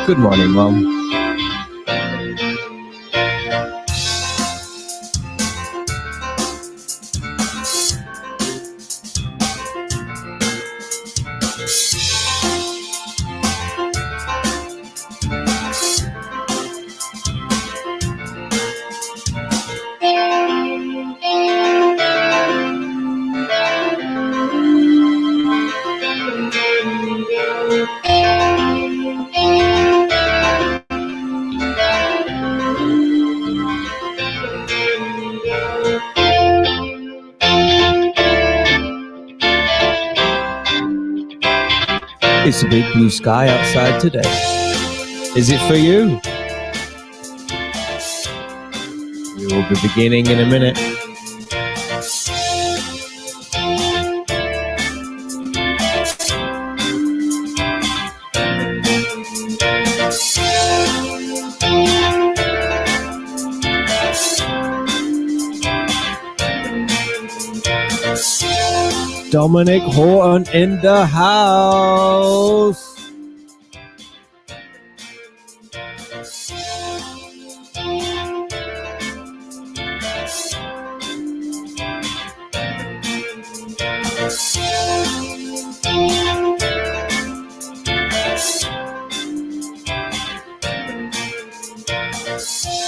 Good morning, Mom. It's a big blue sky outside today. Is it for you? We will be beginning in a minute. Dominic Horton in the house.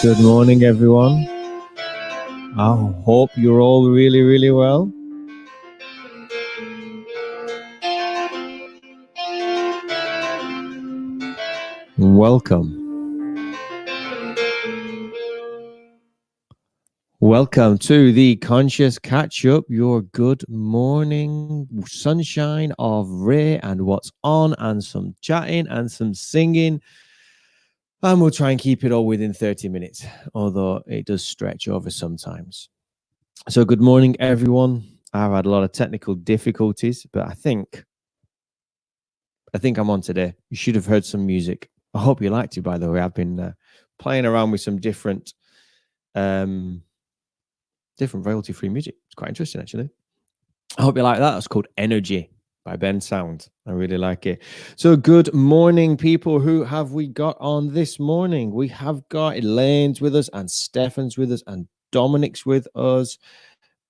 Good morning, everyone. I hope you're all really, really well. Welcome. Welcome to the Conscious Catch Up, your good morning sunshine of Ray and what's on, and some chatting and some singing. And we'll try and keep it all within 30 minutes, although it does stretch over sometimes. So good morning, everyone. I've had a lot of technical difficulties, but I think I'm on today. You should have heard some music. I hope you liked it, by the way. I've been playing around with some different royalty-free music. It's quite interesting, actually. I hope you like that. It's called Energy by Ben Sound. I really like it. So good morning, people. Who have we got on this morning? We have got Elaine's with us, and Stefan's with us, and Dominic's with us,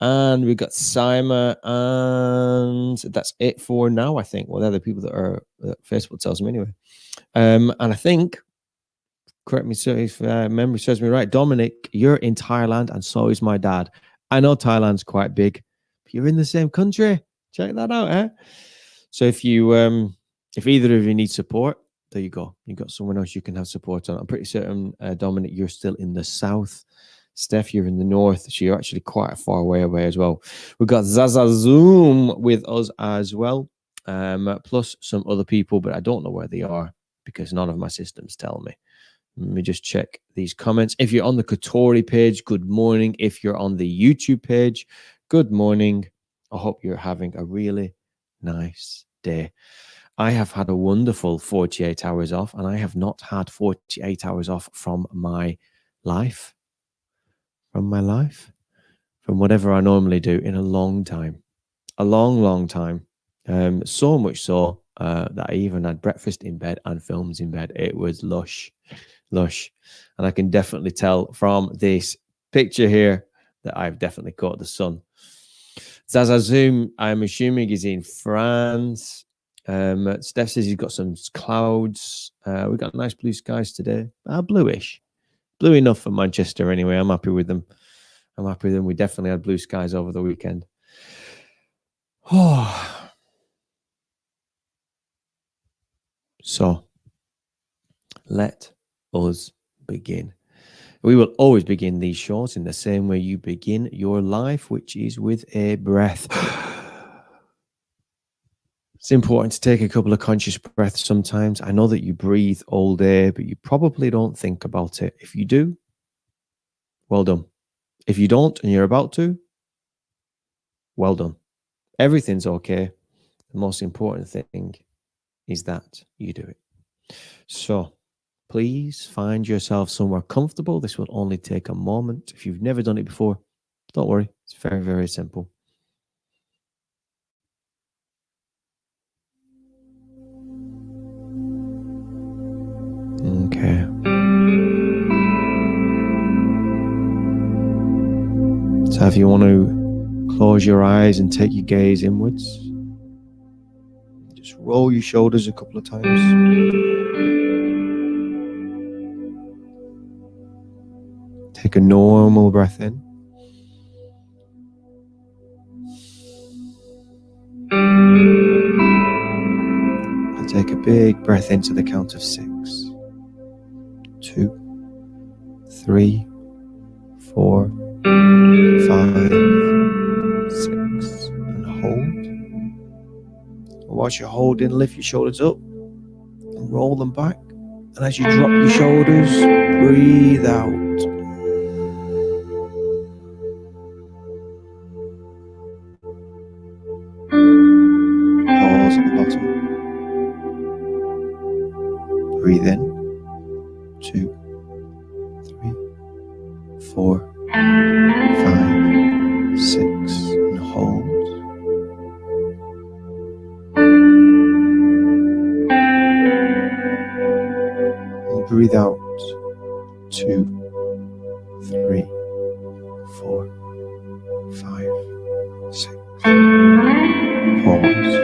and we've got Simon, and that's it for now, I think. Well, they're the people that Facebook tells me anyway. And I think, correct me if memory serves me right, Dominic, you're in Thailand, and so is my dad. I know Thailand's quite big, but you're in the same country. Check that out, eh? So if you, if either of you need support, there you go. You've got someone else you can have support on. I'm pretty certain, Dominic, you're still in the south. Steph, you're in the north. So you're actually quite a far away as well. We've got Zaza Zoom with us as well, plus some other people, but I don't know where they are because none of my systems tell me. Let me just check these comments. If you're on the Katori page, good morning. If you're on the YouTube page, good morning. I hope you're having a really nice day. I have had a wonderful 48 hours off, and I have not had 48 hours off from my life. From whatever I normally do in a long time. A long time. So much so that I even had breakfast in bed and films in bed. It was lush. And I can definitely tell from this picture here that I've definitely caught the sun. Zaza Zoom, I'm assuming, is in France. Steph says he's got some clouds. We've got nice blue skies today. Bluish. Blue enough for Manchester anyway. I'm happy with them. We definitely had blue skies over the weekend. Oh. So, let us begin. We will always begin these shows in the same way you begin your life, which is with a breath. It's important to take a couple of conscious breaths sometimes. I know that you breathe all day, but you probably don't think about it. If you do, well done. If you don't and you're about to, well done. Everything's okay. The most important thing is that you do it. So please find yourself somewhere comfortable. This will only take a moment. If you've never done it before, don't worry. It's very, very simple. if you want to close your eyes and take your gaze inwards, just roll your shoulders a couple of times. Take a normal breath in. And take a big breath into the count of 6. 2, 3, 4, 5, 6. And hold. And whilst you're holding, lift your shoulders up and roll them back. And as you drop your shoulders, breathe out. Pause at the bottom. Breathe in. 2, 3, 4, 5, 6. And hold. And breathe out. 2, 3, 4, 5, 6. Pause.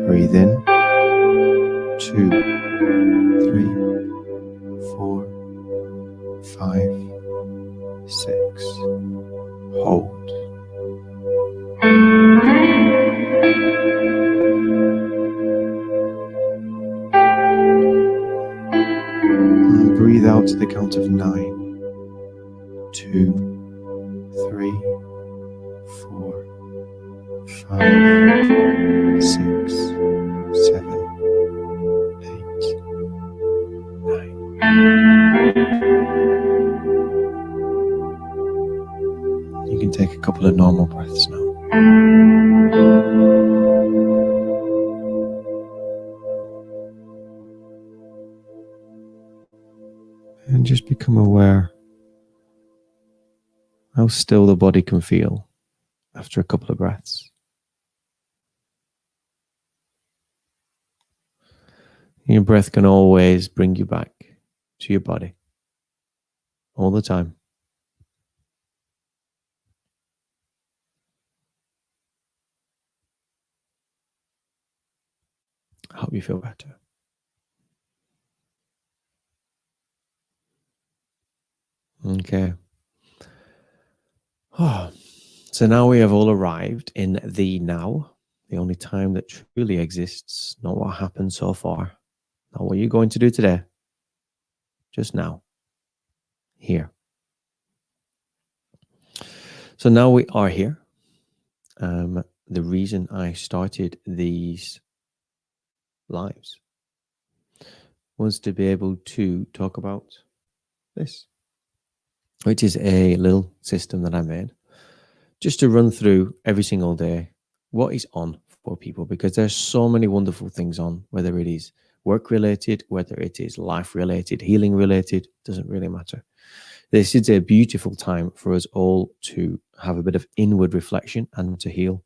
Breathe in. 2, 3, 4, 5, 6. Hold. And breathe out to the count of 9. 2, 3, 4, 5, 6, 7, 8, 9. You can take a couple of normal breaths now. And just become aware how still the body can feel after a couple of breaths. Your breath can always bring you back to your body all the time. I hope you feel better. Okay. Oh, so now we have all arrived in the now, the only time that truly exists, not what happened so far, not what you're going to do today, just now, here. So now we are here. The reason I started these lives was to be able to talk about this, which is a little system that I made just to run through every single day what is on for people, because there's so many wonderful things on, whether it is work related, whether it is life related, healing related, doesn't really matter. This is a beautiful time for us all to have a bit of inward reflection and to heal.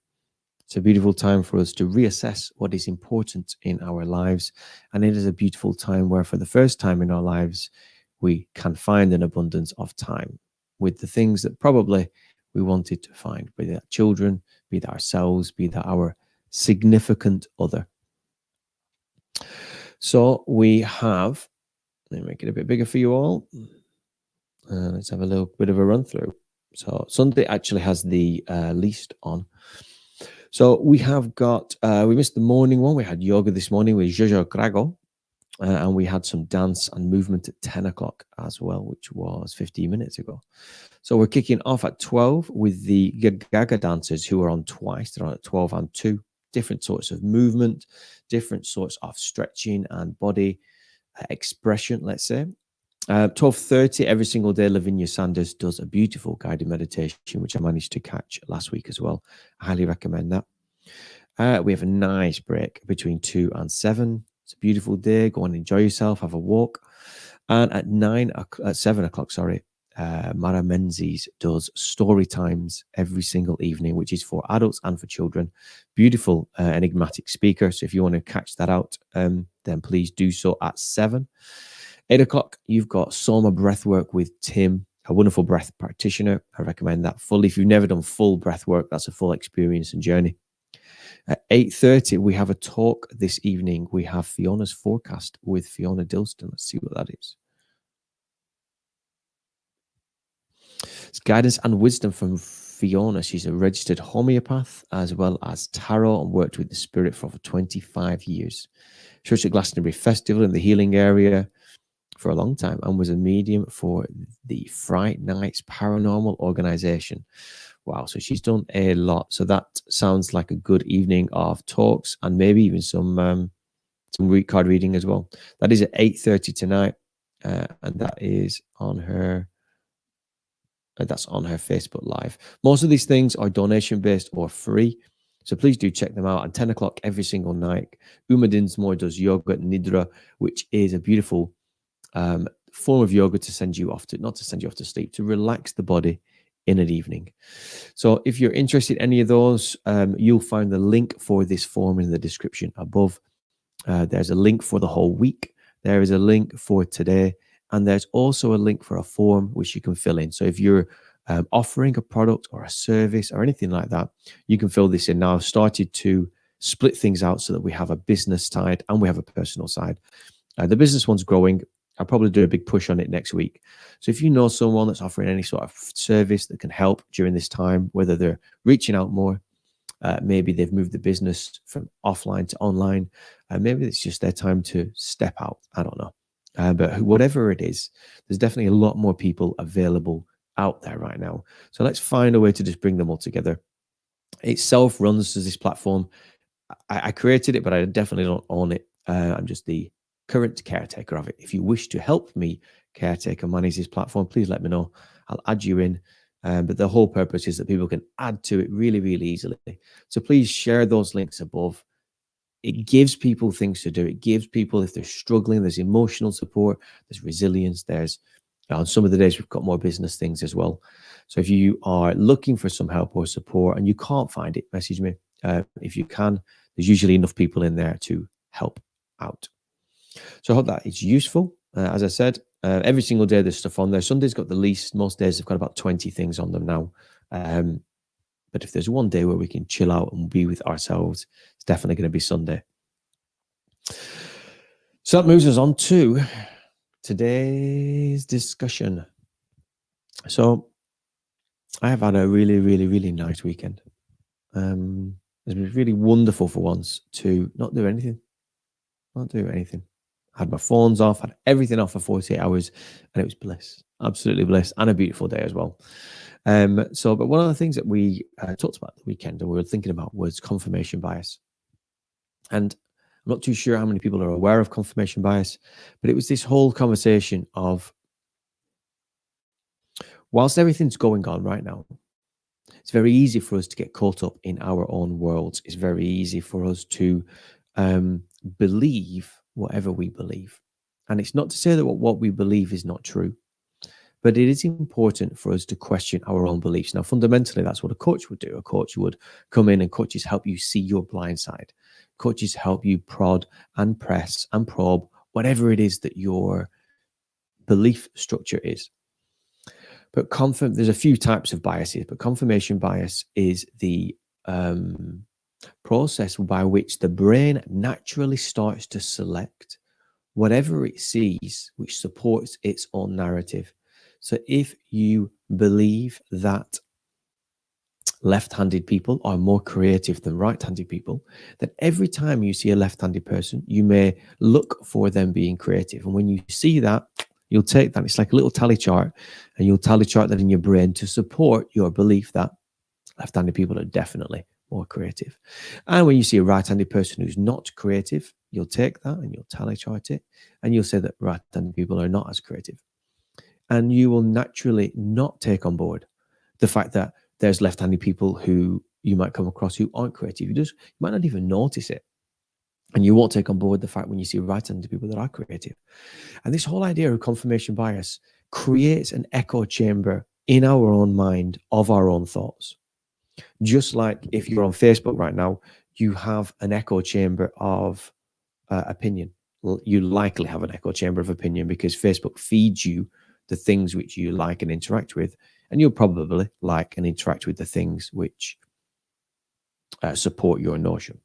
It's a beautiful time for us to reassess what is important in our lives. And it is a beautiful time where, for the first time in our lives, we can find an abundance of time with the things that probably we wanted to find, be that children, be that ourselves, be that our significant other. So we have, let me make it a bit bigger for you all. Let's have a little bit of a run through. So Sunday actually has the least on. So we have got, we missed the morning one. We had yoga this morning with Jojo Grago, and we had some dance and movement at 10 o'clock as well, which was 15 minutes ago. So we're kicking off at 12 with the Gaga dancers, who are on twice. They're on at 12 and 2. Different sorts of movement, different sorts of stretching and body expression, let's say. 12:30 every single day, Lavinia Sanders does a beautiful guided meditation, which I managed to catch last week as well. I highly recommend that. We have a nice break between 2 and 7. It's a beautiful day. Go and enjoy yourself, have a walk. And at 7 o'clock, Mara Menzies does story times every single evening, which is for adults and for children. Beautiful, enigmatic speaker. So if you want to catch that out, then please do so at 7. 8 o'clock, you've got Soma Breathwork with Tim a wonderful breath practitioner. I recommend that fully. If you've never done full breath work, that's a full experience and journey. At 8:30, we have a talk this evening. We have Fiona's forecast with Fiona Dilston. Let's see what that is. It's guidance and wisdom from Fiona. She's a registered homeopath as well as tarot and worked with the spirit for over 25 years. She was at Glastonbury Festival in the healing area for a long time and was a medium for the Fright Nights Paranormal Organization. Wow, so she's done a lot. So that sounds like a good evening of talks and maybe even some card reading as well. That is at 8:30 tonight, and that is on her. That's on her Facebook Live. Most of these things are donation based or free, so please do check them out. At 10 o'clock every single night, Uma Dinsmore does yoga nidra, which is a beautiful form of yoga to send you off to, not to send you off to sleep, to relax the body in an evening. So if you're interested in any of those, you'll find the link for this form in the description above. There's a link for the whole week. There is a link for today. And there's also a link for a form which you can fill in. So if you're offering a product or a service or anything like that, you can fill this in. Now, I've started to split things out so that we have a business side and we have a personal side. The business one's growing. I'll probably do a big push on it next week. So if you know someone that's offering any sort of service that can help during this time, whether they're reaching out more, maybe they've moved the business from offline to online, maybe it's just their time to step out. I don't know. But whatever it is, there's definitely a lot more people available out there right now. So let's find a way to just bring them all together. It self-runs as this platform. I created it, but I definitely don't own it. I'm just the current caretaker of it. If you wish to help me caretaker manage this platform, please let me know. I'll add you in. But the whole purpose is that people can add to it really, really easily. So please share those links above. It gives people things to do. It gives people, if they're struggling, there's emotional support, there's resilience, there's on some of the days we've got more business things as well. So if you are looking for some help or support and you can't find it, message me. If you can, there's usually enough people in there to help out. So I hope that it's useful. As I said, every single day there's stuff on there. Sunday's got the least. Most days have got about 20 things on them now. But if there's one day where we can chill out and be with ourselves, it's definitely going to be Sunday. So that moves us on to today's discussion. So I have had a really, really, really nice weekend. It's been really wonderful for once to not do anything. Had my phones off, had everything off for 48 hours, and it was bliss, absolutely bliss, and a beautiful day as well. But one of the things that we talked about the weekend and we were thinking about was confirmation bias. And I'm not too sure how many people are aware of confirmation bias, but it was this whole conversation of, whilst everything's going on right now, it's very easy for us to get caught up in our own worlds. It's very easy for us to believe whatever we believe. And it's not to say that what we believe is not true, but it is important for us to question our own beliefs. Now, fundamentally, that's what a coach would do. A coach would come in and coaches help you see your blind side. Coaches help you prod and press and probe whatever it is that your belief structure is. But there's a few types of biases, but confirmation bias is the process by which the brain naturally starts to select whatever it sees which supports its own narrative. So if you believe that left-handed people are more creative than right-handed people, then every time you see a left-handed person, you may look for them being creative. And when you see that, you'll take that. It's like a little tally chart, and you'll tally chart that in your brain to support your belief that left-handed people are definitely more creative. And when you see a right-handed person who's not creative, you'll take that and you'll tally chart it, and you'll say that right-handed people are not as creative. And you will naturally not take on board the fact that there's left-handed people who you might come across who aren't creative. You might not even notice it. And you won't take on board the fact when you see right-handed people that are creative. And this whole idea of confirmation bias creates an echo chamber in our own mind of our own thoughts. Just like if you're on Facebook right now, you have an echo chamber of opinion. Well, you likely have an echo chamber of opinion because Facebook feeds you the things which you like and interact with, and you'll probably like and interact with the things which support your notion.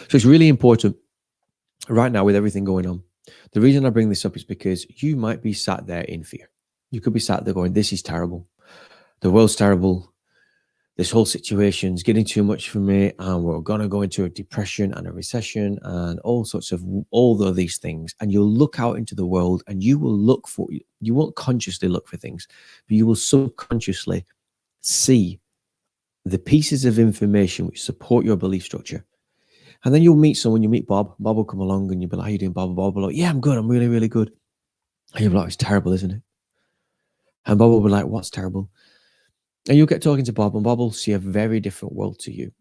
So it's really important right now with everything going on. The reason I bring this up is because you might be sat there in fear. You could be sat there going, this is terrible. The world's terrible. This whole situation's getting too much for me, and we're going to go into a depression and a recession and all of these things. And you'll look out into the world and you won't consciously look for things, but you will subconsciously see the pieces of information which support your belief structure. And then you'll meet someone, you meet Bob. Bob will come along and you'll be like, how you doing, Bob? Bob will be like, yeah, I'm good. I'm really, really good. And you'll be like, it's terrible, isn't it? And Bob will be like, what's terrible? And you'll get talking to Bob, and Bob will see a very different world to you.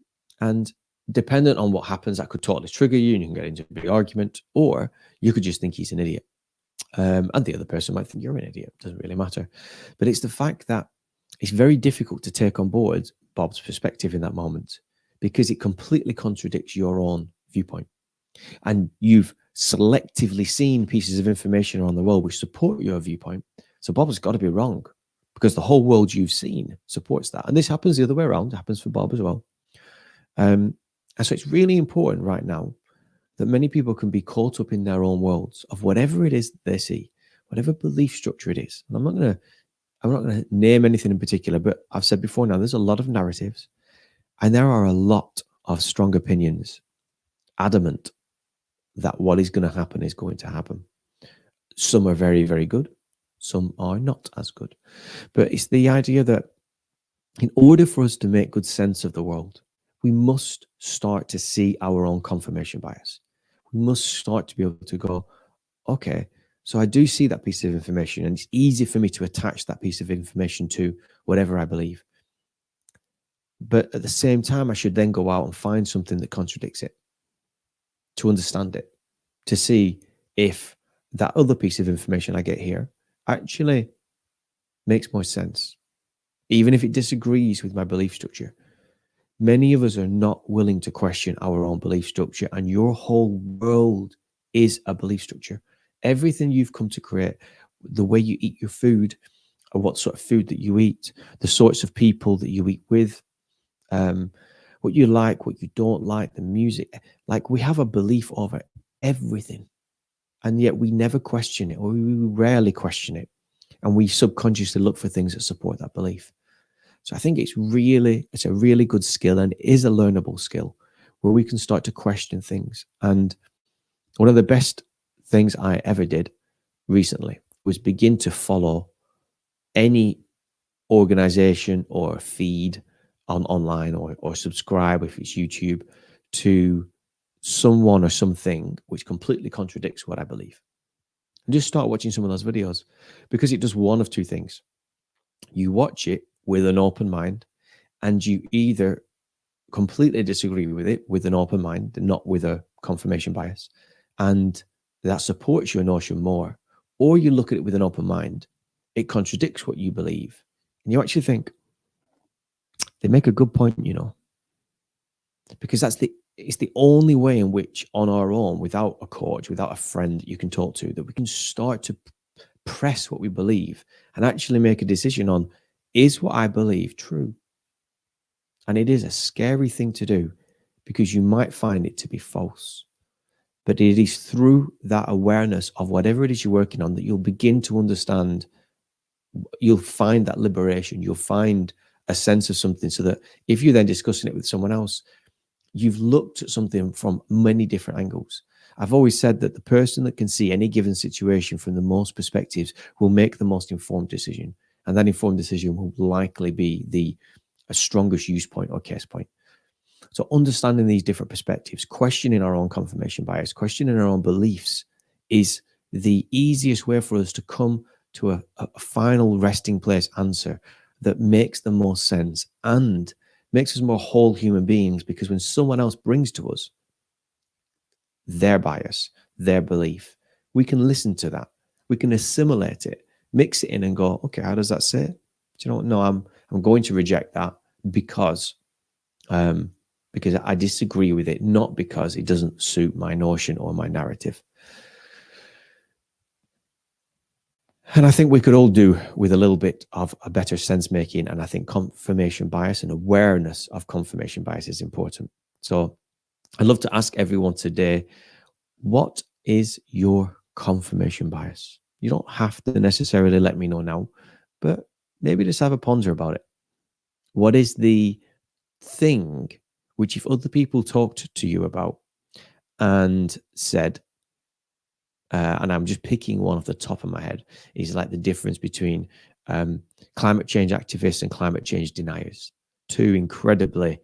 And dependent on what happens, that could totally trigger you and you can get into a big argument, or you could just think he's an idiot. And the other person might think you're an idiot. It doesn't really matter. But it's the fact that it's very difficult to take on board Bob's perspective in that moment because it completely contradicts your own viewpoint. And you've selectively seen pieces of information around the world which support your viewpoint. So Bob has got to be wrong, because the whole world you've seen supports that. And this happens the other way around. It happens for Bob as well. And so it's really important right now that many people can be caught up in their own worlds of whatever it is they see, whatever belief structure it is. And I'm not going to name anything in particular, but I've said before now, there's a lot of narratives, and there are a lot of strong opinions, adamant that what is going to happen is going to happen. Some are very, very good. Some are not as good. But it's the idea that in order for us to make good sense of the world, we must start to see our own confirmation bias. We must start to be able to go, okay, so I do see that piece of information, and it's easy for me to attach that piece of information to whatever I believe. But at the same time, I should then go out and find something that contradicts it, to understand it, to see if that other piece of information I get here actually makes more sense, even if it disagrees with my belief structure. Many of us are not willing to question our own belief structure, and your whole world is a belief structure. Everything you've come to create, the way you eat your food, or what sort of food that you eat, the sorts of people that you eat with, what you like, what you don't like, the music, like we have a belief over everything. And yet we never question it, or we rarely question it. And we subconsciously look for things that support that belief. So I think it's a really good skill, and it is a learnable skill where we can start to question things. And one of the best things I ever did recently was begin to follow any organization or feed online, or subscribe, if it's YouTube, to someone or something which completely contradicts what I believe. And just start watching some of those videos, because it does one of two things. You watch it with an open mind, and you either completely disagree with it with an open mind, not with a confirmation bias, and that supports your notion more, or you look at it with an open mind, it contradicts what you believe, and you actually think, they make a good point, because it's the only way in which, on our own, without a coach, without a friend you can talk to, that we can start to press what we believe and actually make a decision on, is what I believe true? And it is a scary thing to do, because you might find it to be false. But it is through that awareness of whatever it is you're working on that you'll begin to understand, you'll find that liberation, you'll find a sense of something, so that if you're then discussing it with someone else, you've looked at something from many different angles. I've always said that the person that can see any given situation from the most perspectives will make the most informed decision. And that informed decision will likely be the strongest use point or case point. So understanding these different perspectives, questioning our own confirmation bias, questioning our own beliefs, is the easiest way for us to come to a final resting place answer that makes the most sense and makes us more whole human beings. Because when someone else brings to us their bias, their belief, we can listen to that, we can assimilate it, mix it in and go, okay, how does that say it? Do you know what? No, I'm going to reject that because I disagree with it, not because it doesn't suit my notion or my narrative. And I think we could all do with a little bit of a better sense making. And I think confirmation bias and awareness of confirmation bias is important. So I'd love to ask everyone today, what is your confirmation bias? You don't have to necessarily let me know now, but maybe just have a ponder about it. What is the thing which, if other people talked to you about and said, and I'm just picking one off the top of my head, is like the difference between climate change activists and climate change deniers, two incredibly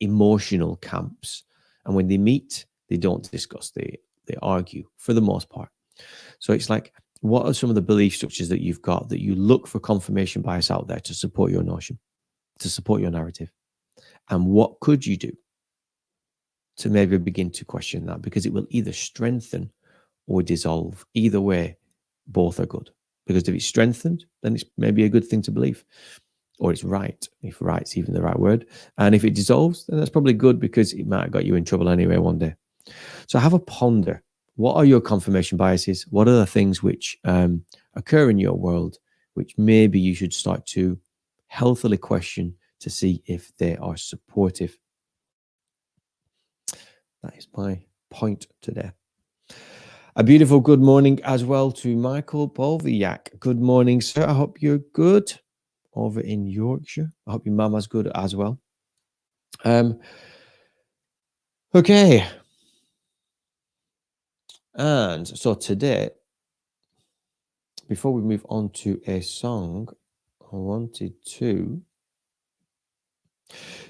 emotional camps. And when they meet, they don't discuss, they argue for the most part. So it's like, what are some of the belief structures that you've got that you look for confirmation bias out there to support your notion, to support your narrative? And what could you do to maybe begin to question that? Because it will either strengthen or dissolve. Either way, both are good. Because if it's strengthened, then it's maybe a good thing to believe, or it's right, if right's even the right word. And if it dissolves, then that's probably good because it might have got you in trouble anyway one day. So have a ponder. What are your confirmation biases? What are the things which occur in your world which maybe you should start to healthily question to see if they are supportive? That is my point today. A beautiful good morning as well to Michael Polviak. Good morning, sir. I hope you're good over in Yorkshire. I hope your mama's good as well. Okay. And so today, before we move on to a song, I wanted to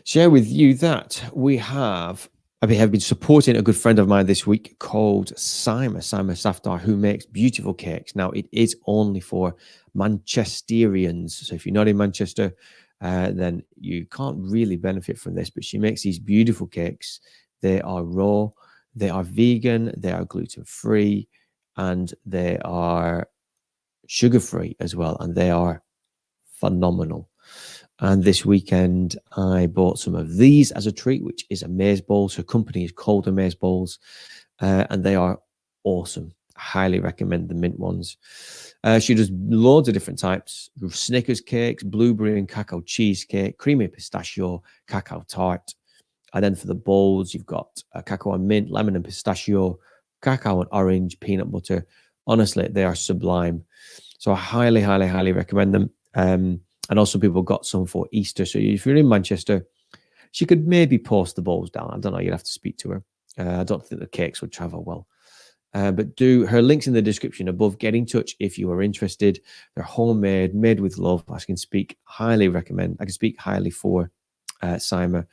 share with you that we have been supporting a good friend of mine this week called Simon Safdar, who makes beautiful cakes. Now, it is only for Manchesterians. So if you're not in Manchester, then you can't really benefit from this. But she makes these beautiful cakes. They are raw, they are vegan, they are gluten-free, and they are sugar-free as well. And they are phenomenal. And this weekend, I bought some of these as a treat, which is amaze balls. Her company is called Amaze Balls, and they are awesome. I highly recommend the mint ones. She does loads of different types: Snickers cakes, blueberry and cacao cheesecake, creamy pistachio, cacao tart. And then for the bowls, you've got cacao and mint, lemon and pistachio, cacao and orange, peanut butter. Honestly, they are sublime. So I highly, highly, highly recommend them. And also people got some for Easter. So if you're in Manchester, she could maybe post the bowls down. I don't know. You'd have to speak to her. I don't think the cakes would travel well. But do her links in the description above. Get in touch if you are interested. They're homemade, made with love. I can speak highly for Sima.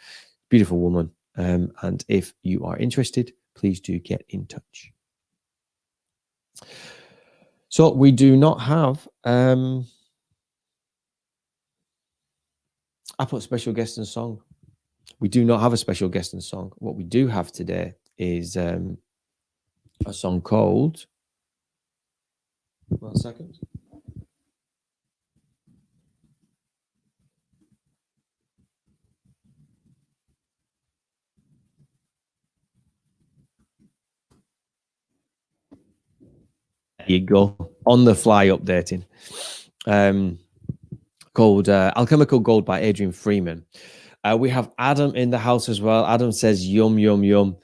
Beautiful woman. And if you are interested, please do get in touch. So we do not have I put special guest and song. We do not have a special guest and song. What we do have today is a song called. 1 second. There you go. On the fly updating. Called Alchemical Gold by Adrian Freeman. We have Adam in the house as well. Adam says, yum, yum, yum.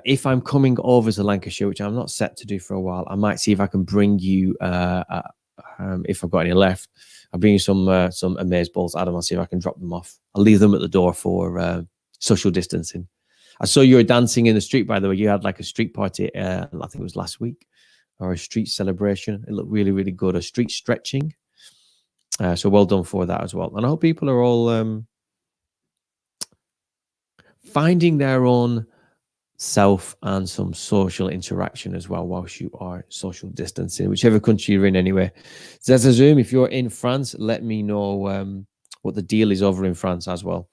If I'm coming over to Lancashire, which I'm not set to do for a while, I might see if I can bring you, if I've got any left, I'll bring you some amaze balls, Adam. I'll see if I can drop them off. I'll leave them at the door for social distancing. I saw you were dancing in the street, by the way. You had like a street party, I think it was last week, or a street celebration. It looked really, really good. A street stretching. So well done for that as well. And I hope people are all finding their own self and some social interaction as well whilst you are social distancing, whichever country you're in anyway. Zeza Zoom, if you're in France, let me know what the deal is over in France as well.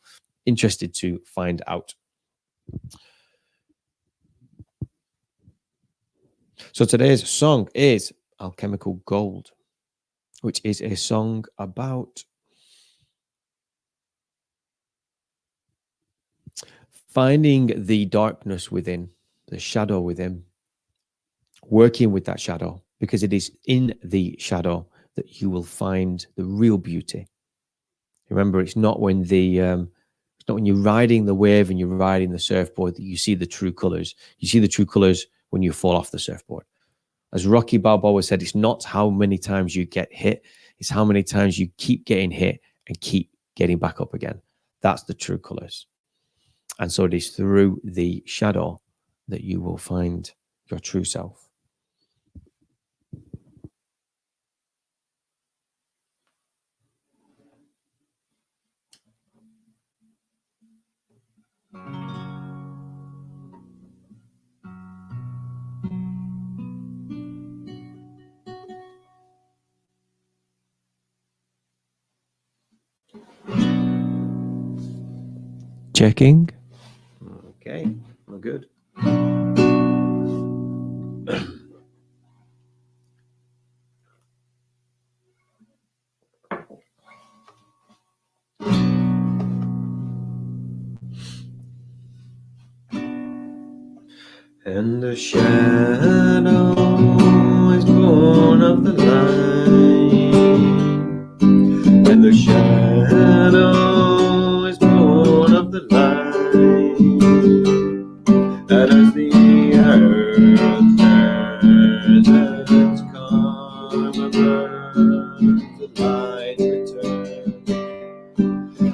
Interested to find out. So today's song is Alchemical Gold, which is a song about finding the darkness within, the shadow within, working with that shadow, because it is in the shadow that you will find the real beauty. Remember, it's not when you're riding the wave and you're riding the surfboard that you see the true colors. You see the true colors when you fall off the surfboard. As Rocky Balboa said, it's not how many times you get hit, it's how many times you keep getting hit and keep getting back up again. That's the true colors. And so it is through the shadow that you will find your true self. Checking. Okay, we're good. And the shadow is born of the light, and the shadow is born of the light, and as the earth turns and its karma burns, the light returns,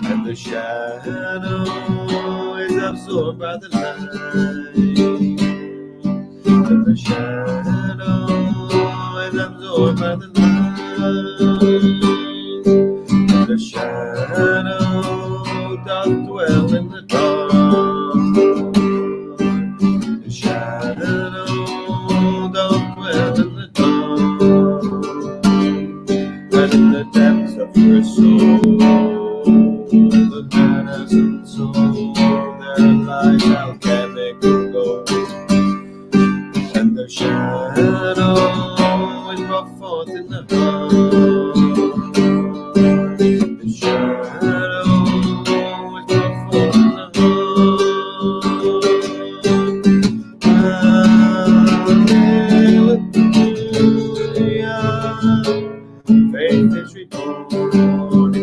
and the shadow is absorbed by the light, and the shadow is absorbed by the light, and the shadow doth dwell in the dark, the shadow doth dwell in the dark, and in the depths of her soul, the medicine soul, there lies alchemic gold, and the shadow is brought forth in the heart, the shadow is brought forth in the heart. Hallelujah, faith is reborn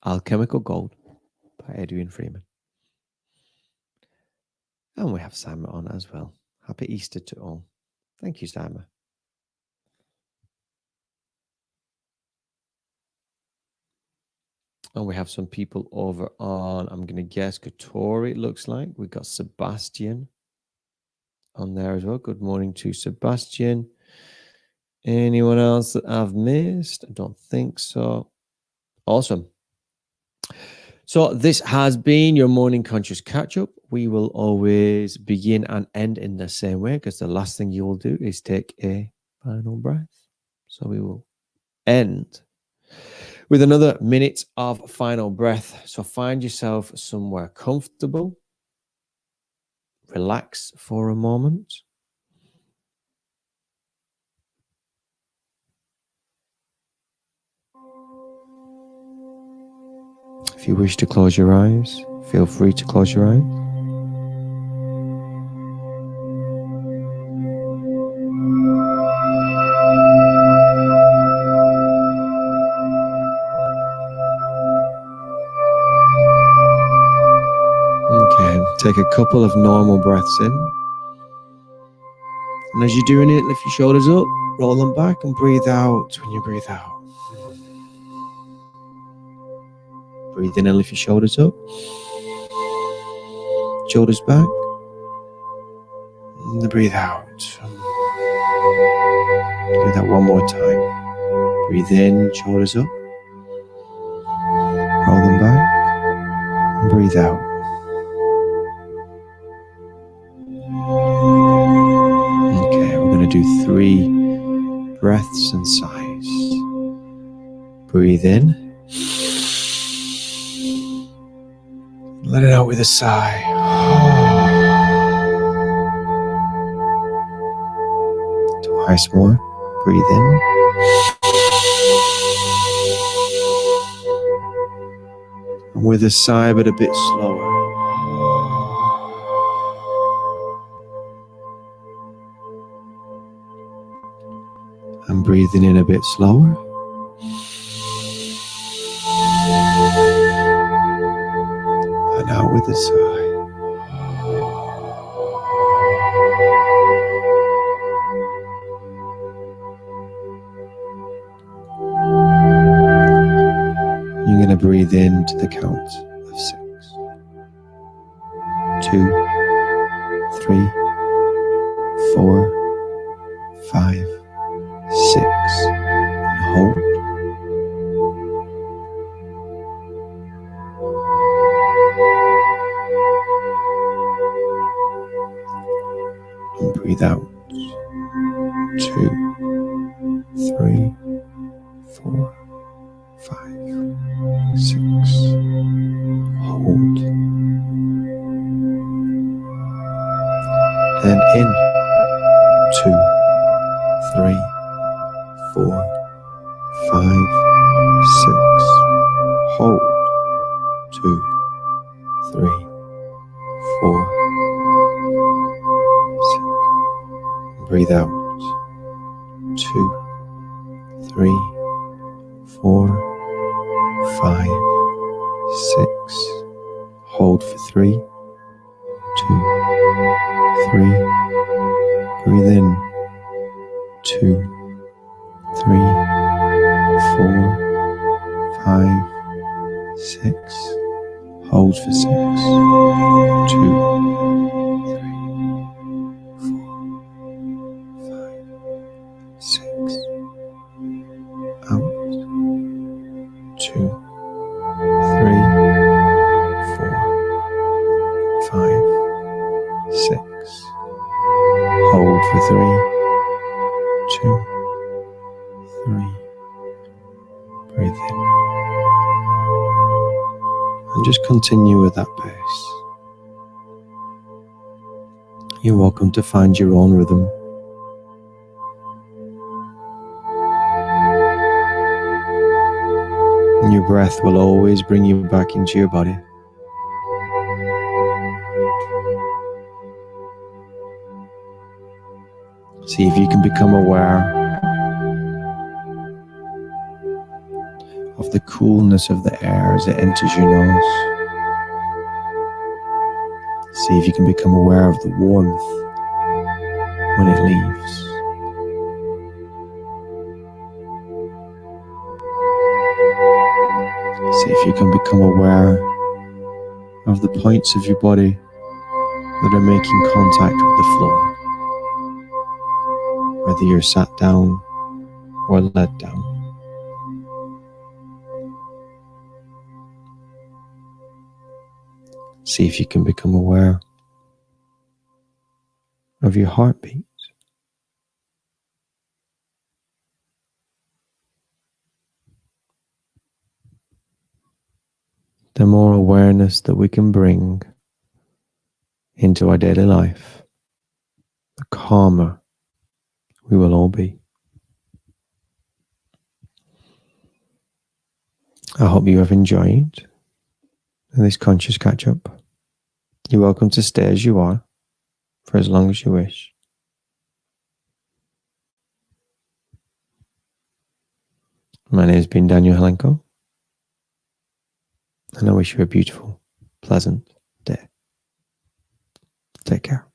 Alchemical Gold by Adrian Freeman. And we have Simon on as well. Happy Easter to all. Thank you, Simon. And we have some people over on, I'm going to guess, Katori, it looks like. We've got Sebastian on there as well. Good morning to Sebastian. Anyone else that I've missed? I don't think so. Awesome. So this has been your morning conscious catch-up. We will always begin and end in the same way, because the last thing you will do is take a final breath. So we will end with another minute of final breath. So find yourself somewhere comfortable. Relax for a moment. If you wish to close your eyes, feel free to close your eyes. Okay, take a couple of normal breaths in. And as you're doing it, lift your shoulders up, roll them back, and breathe out when you breathe out. Breathe in and lift your shoulders up. Shoulders back. And breathe out. Do that one more time. Breathe in, shoulders up. Roll them back. And breathe out. Okay, we're going to do 3 breaths and sighs. Breathe in. Let it out with a sigh. Twice more. Breathe in. And with a sigh, but a bit slower. And breathing in a bit slower. And out with a sigh. You're going to breathe in to the count of 6. 2, 3, 4, 5, 6. And hold. And breathe out. 2, 3, 4, 5, 6. Hold. And in. 2, 3, 4, 5, 6. Hold. 2, 3, 4, 6. Breathe out. 2, 3, 4, 5, 6. Hold for 3, 2, 3. Breathe in. 2, 3, 4, 5, 6. Hold for 6, 2, 3, 4, 5, 6. Out. 2, 3, 4, 5, 6. Hold for 3, 2, 3. Breathe in. And just continue with that pace. You're welcome to find your own rhythm. And your breath will always bring you back into your body. See if you can become aware of the coolness of the air as it enters your nose. See if you can become aware of the warmth when it leaves. See if you can become aware of the points of your body that are making contact with the floor, whether you're sat down or led down. See if you can become aware of your heartbeat. The more awareness that we can bring into our daily life, the calmer we will all be. I hope you have enjoyed this conscious catch up. You're welcome to stay as you are for as long as you wish. My name has been Daniel Helenko, and I wish you a beautiful, pleasant day. Take care.